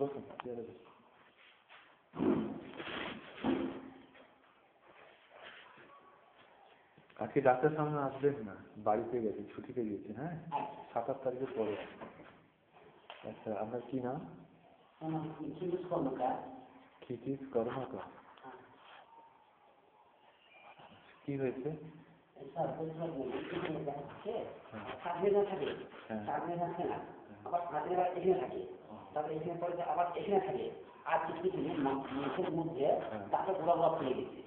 বসুন, আজকে ডাক্তার সামনে আসবেন না, বাড়িতে গেছে, ছুটিতে গিয়েছে। হ্যাঁ, 7-8 তারিখের পরে। আচ্ছা, আপনার কি নাম? ক্ষিতিশ কর্মকার। কি হয়েছে? তারপরে এখানে পরে আবার এখানে থাকে, আর কিছু মুখের মধ্যে তাকে গোড়া গোড়া ফুলে গেছে।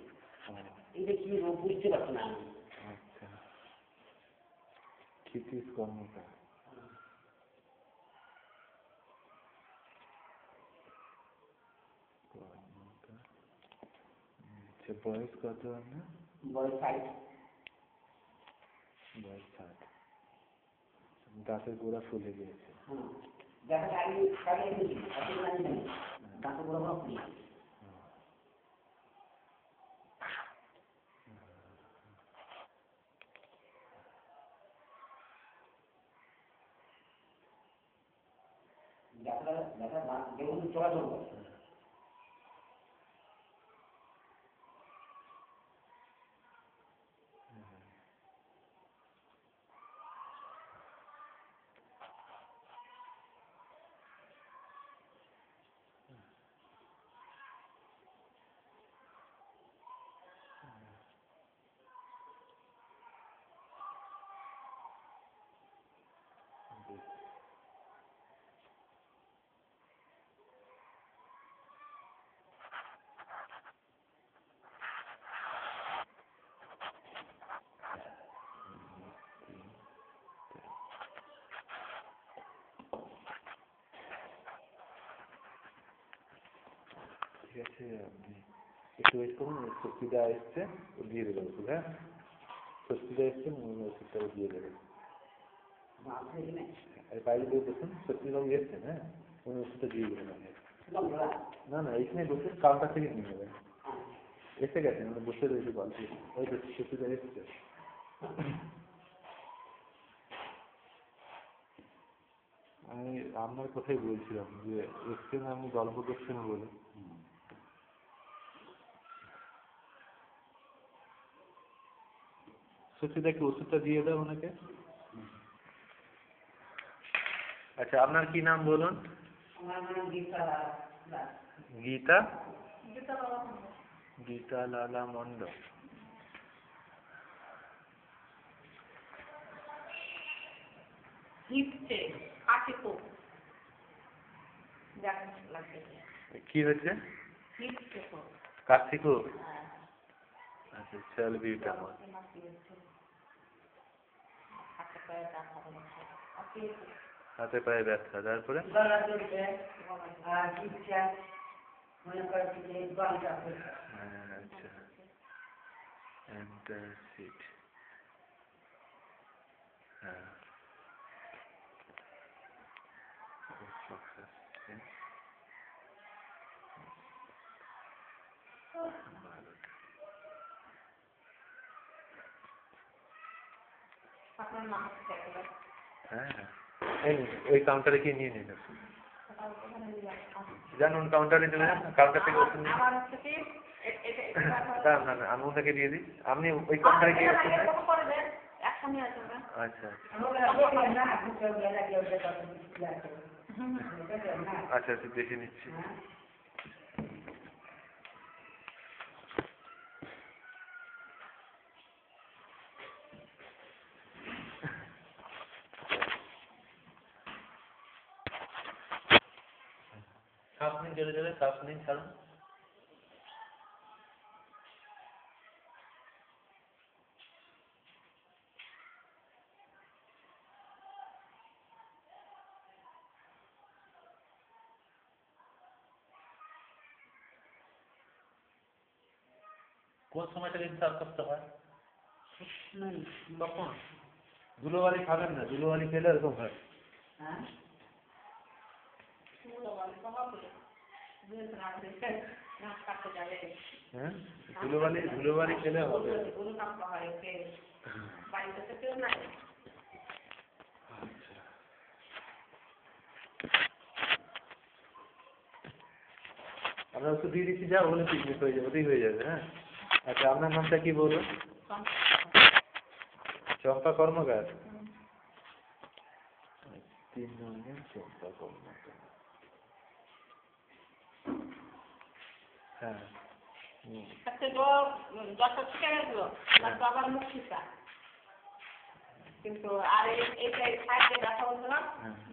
এটা কি রোগ বুঝতে পারছি না আমি। আচ্ছা, ক্ষিতিশ কর্মকার। বয়স কত আপনার? বয়স 60। বয়স 60। দাঁতের গোড়া ফুলে গিয়েছে। দাঁতের গোড়া গোড়া ফুলে গেছে। চলাচল করে। ঠিক আছে, আপনি একটু ওয়েট করুন। স্বস্তিদা এসছে, ও দিয়ে দেবে ওষুধ। হ্যাঁ, স্বস্তিদা এসছে, ওষুধটা দিয়ে দেবে। বাইরে দিয়ে দেখুন, স্বস্তিবাবু এসছেন। হ্যাঁ, উনি ওষুধটা দিয়ে দেবেন। না না, এইখানে বসে কাউন্টার থেকে নিয়ে নেবেন। এসে গেছেন, মানে বসে রয়েছে গল্প। ওই তো স্বস্তিদা এসছে। আমি আপনার কথাই বলছিলাম যে এসছেন, আপনি গল্প করছেন বলে। সত্যিটাকে ওষুধটা দিয়ে দাও ওনাকে। আচ্ছা, আপনার কি নাম বলুন? আমার নাম গীতা। গীতা গীতা লালা মণ্ডল। কি হচ্ছে? কার্তিকু? আচ্ছা, চল বিউটা হাতে পায়ে ব্যথা, তারপরে আচ্ছা, অ্যান্টাসিড, হ্যাঁ, হ্যাঁ, ওই কাউন্টারে গিয়ে নিয়ে নিন, জানুন কাউন্টারে চলে যান, কাউন্টার থেকে ওষুধ নিন। না না না, আমি ওনাকে দিয়ে দিই, আপনি ওই কাউন্টারে গিয়ে ওষুধ নিন। আচ্ছা আচ্ছা, আচ্ছা দেখে নিচ্ছি। শ্বাস নিন জোরে জোরে, শ্বাস নিন, ছাড়ুন। কোন সময়টা ইনসার করতে হয়? কখন? ধুলোবালি খাবেন না, ধুলোবালি খেলে এরকম হয়। হ্যাঁ, ধুলোবালি খেলে হবে। আমরা ওষুধ দিয়ে দিচ্ছি, যা ওগুলো পিকনিক হয়ে যাবে, ওটাই হয়ে যাবে। হ্যাঁ, আচ্ছা, আপনার নামটা কি বলুন? চম্পা কর্মকার। 3 নম্বর চম্পা কর্মকার। হ্যাঁ, কিন্তু আর এইটাই সাইডে ব্যথা বলছিলাম,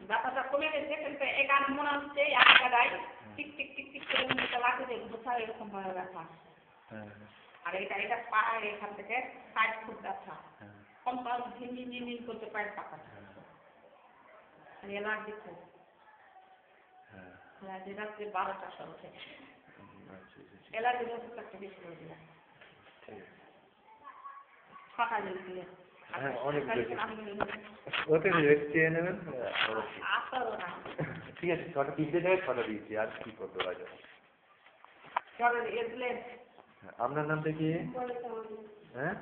ব্যথাটা কমে গেছে, কিন্তু এখানে মনে হচ্ছে এক জায়গায় টিক টিক টিক টিক করে নিতে লাগে যে কোথাও এরকম হয় ব্যথা। আর এটা পায়ের এখান থেকে সাইড খুব ব্যথা, কম্পাস ঝিনঝিন ঝিনঝিন করতে পারে পাকাটা, এলার্জি খুব, এলার্জি রাত্রে 12টার সময় থেকে এলার্জি ওষুধটা একটু বেশি করে দিলাম সকালে দিলে। হ্যাঁ, অনেক বেশি ওকে রেস্ট চেয়ে নেবেন। ঠিক আছে, 6টা তিনটে জায়গায় 6টা দিয়েছি, আর কি করতে পারবে। আপনার নামটা কি? হ্যাঁ,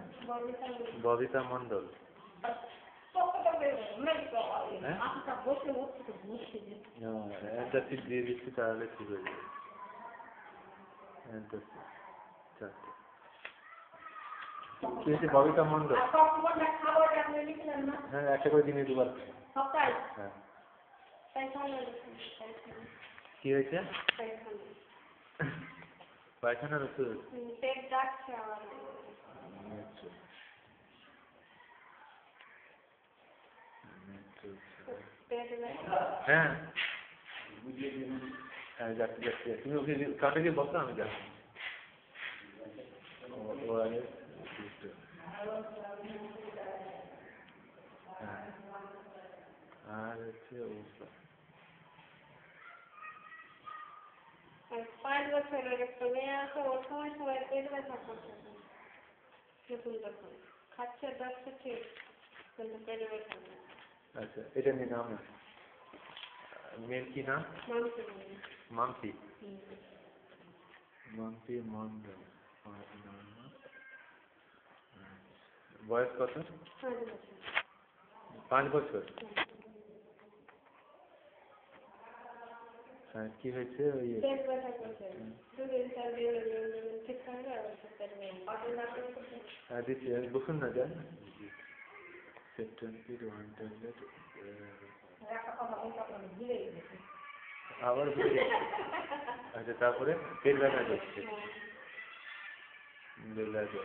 ববিতা মণ্ডল। অ্যান্টাসিড দিয়ে দিচ্ছি, তাহলে ঠিক হয়ে যাবে। অ্যান্টাসিড 4টে। কি হয়েছে ববিতা মণ্ডল? হ্যাঁ, একটা করে দিনে 2বার। হ্যাঁ, কি হয়েছে? পায়খানার ওষুধ? হ্যাঁ, হ্যাঁ, যাচ্ছি যাচ্ছি, তুমি ওকে কাটে গিয়ে বসো, আমি যাচ্ছি। আর হচ্ছে 5 বছরের একটা মেয়ে আছে, ওর সময় সবাই পেট ব্যথা করছে, খাচ্ছে যাচ্ছে ঠিক, কিন্তু পেটে ব্যথা। আচ্ছা, এটা নিয়ে নাম আছে, মেয়ের কি নাম? মাম্পি। মাম্পি মন্ডল। বয়স কত? 5 বছর। হ্যাঁ, কি হয়েছে? ওই হ্যাঁ দিচ্ছি, বসুন না, যান। সেপ্টেম্বর 1 ট্যাবলেট, আবার বুঝে আচ্ছা তারপরে পেট ব্যথা করছে পেট ব্যথা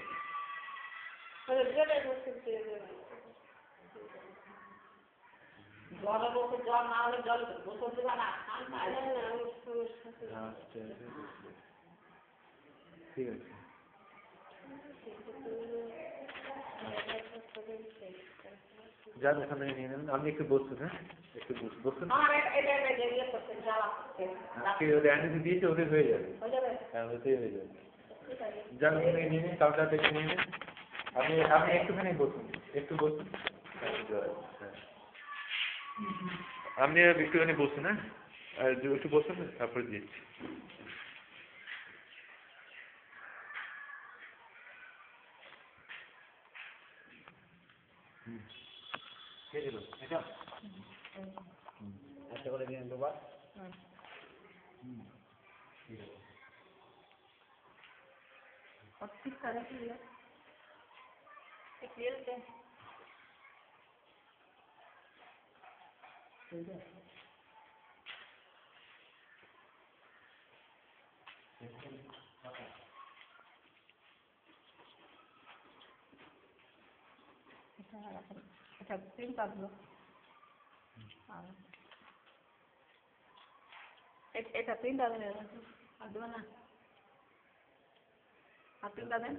জলের ওষুধ জল না হলে জল ওষুধ দেবে না আচ্ছা ঠিক আছে যান ওখান থেকে নিয়ে নেবেন আপনি একটু বসুন হ্যাঁ একটু বসুন আজকে ওদের অ্যান্টিসি দিয়েছে ওদের হয়ে যাবে হ্যাঁ ওতেই হয়ে যাবে যান ওখান থেকে নিয়ে নিন কাউন্টার থেকে নিয়ে নিন আপনি আপনি একটুখানি বসুন একটু বসুন হ্যাঁ আপনি একটুখানি বসুন হ্যাঁ আর একটু বসুন তারপরে দিচ্ছি কে দিল এটা একটা করে দিন দুবার এটা প্রিন্ট আসলো এটা প্রিন্ট আসবে আর দেবে না আর প্রিন্ট দেন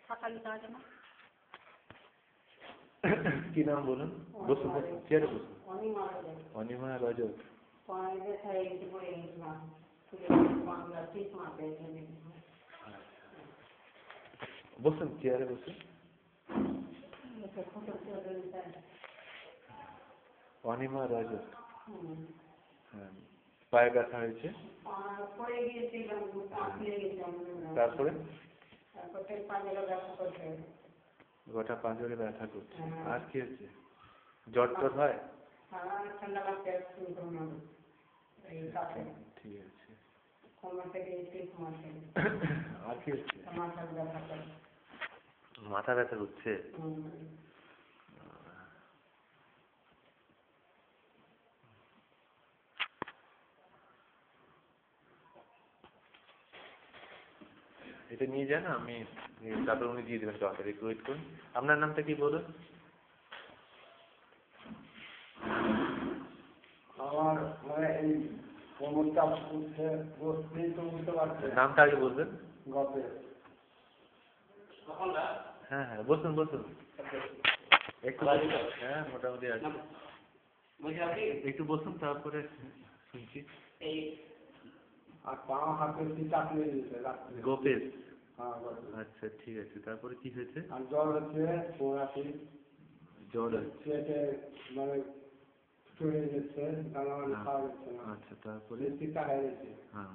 ফাঁকা দিতে হবে না কি নাম বলুন বসুন বসুন চেয়ারে বসুন অনিমা রজক বসুন চেয়ারে বসুন অনিমা রজক হ্যাঁ পায়ে ব্যথা হয়েছে তারপরে গোটা পাঁজরে ব্যথা করছে আর কি হচ্ছে জ্বর টর হয় ঠিক আছে আর কি হচ্ছে মাথা ব্যথা করছে এটা নিয়ে যান আমি তারপর উনি দিয়ে দেবেন তাড়াতাড়ি একটু ওয়েট করুন আপনার নামটা কি বলুন আমার মানে এই কোমরটা উঠছে বসতেই তো উঠতে পারছে নামটা আগে বলবেন গপে হ্যাঁ হ্যাঁ বসুন বসুন একটু হ্যাঁ মোটামুটি আছে একটু বসুন তারপরে শুনছি আর পা হাতে চাপড়ে দিয়েছে গোপেশ হ্যাঁ আচ্ছা ঠিক আছে তারপরে কি হয়েছে আর জ্বর হচ্ছে পোড়াতে জ্বর হচ্ছে পেটে মানে চড়ে যাচ্ছে দানা খাওয়া যাচ্ছে না আচ্ছা তারপরে চিতা হয়ে গেছে হ্যাঁ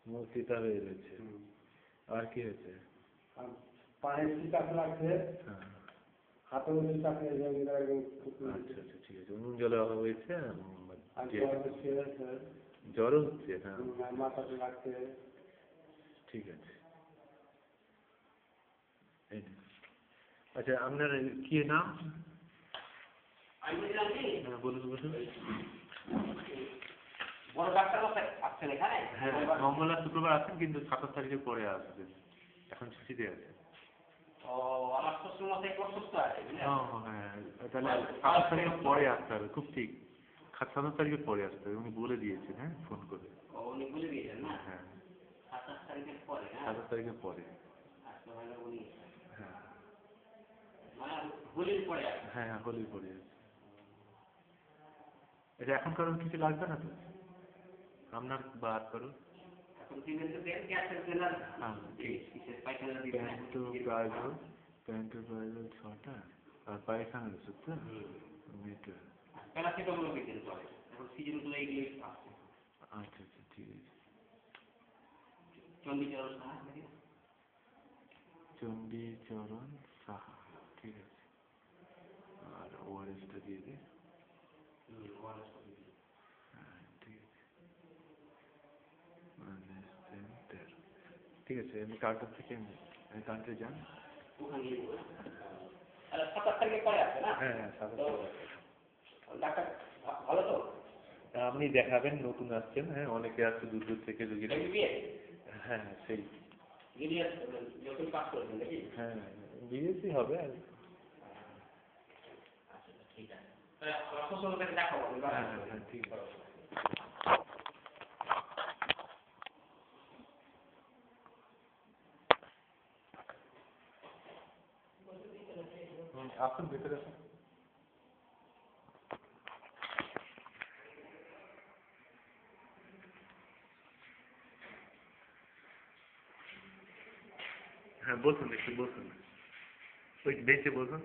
মুখ চিতা হয়ে গেছে আর কি হয়েছে আর পায়ের চিতাপ লাগছে হ্যাঁ হাতেও চিতাপ হয়ে যাবে আচ্ছা আচ্ছা ঠিক আছে নুন জলের অভাব হয়েছে আর জ্বর হচ্ছে জ্বরও হচ্ছে হ্যাঁ মাথাতে লাগছে ঠিক আছে আচ্ছা আপনার কি নাম হ্যাঁ বলুন বলুন বড় ডাক্তার আসছেন এখানে হ্যাঁ মঙ্গল আর শুক্রবার আসেন কিন্তু 27 তারিখের পরে আসবেন এখন ছুটিতে আছে ও আমার শ্বশুর মশাই অসুস্থ আছে হ্যাঁ তাহলে 27 তারিখের পরে আসতে হবে খুব ঠিক 27 তারিখের পরে আসতে হবে উনি বলে দিয়েছেন হ্যাঁ ফোন করে উনি বলে দিয়েছেন না হ্যাঁ 27 তারিখের পরে 27 তারিখের পরে আচ্ছা ভালো উনি হ্যাঁ মানে হোলির পরে হ্যাঁ হ্যাঁ হোলির পরে আছে এটা এখন কারণ কিছু লাগবে না তো আপনার বার করুন এখন দিনের তো দেন গ্যাসের জেনার হ্যাঁ বিশেষ পায়খানা দিবেন প্যান্টু ব্রাইডাল 6টা আর পায়খানা ওষুধ তো মিটার প্যারাসিটামল দিতেন চলে এখন সিজন গুলো এগুলো আসছে আচ্ছা আচ্ছা ঠিক আছে চণ্ডীচরণ সাহা চণ্ডীচরণ সাহা ঠিক আছে আর ওআরএসটা দিয়ে দিই হ্যাঁ ঠিক আছে ঠিক আছে আমি কাউন্টার থেকে কাউন্টারে যান ওখানে 27 তারিখের পরে আসবে না হ্যাঁ হ্যাঁ 27 ডাক্তার ভালো তো আপনি দেখাবেন, নতুন আসছেন, হ্যাঁ, অনেকে আসছে দূর দূর থেকে রোগীরা। হ্যাঁ সেই নতুন পাস করেছেন নাকি? হ্যাঁ বিএসসি হবে আর ঠিক আছে, আমার শ্বশুর কাছে দেখাবো। হ্যাঁ হ্যাঁ হ্যাঁ ঠিক আছে। আসুন ভেতরে আসুন। হ্যাঁ বসুন, একটু বসুন, ওই বেঞ্চে বসুন।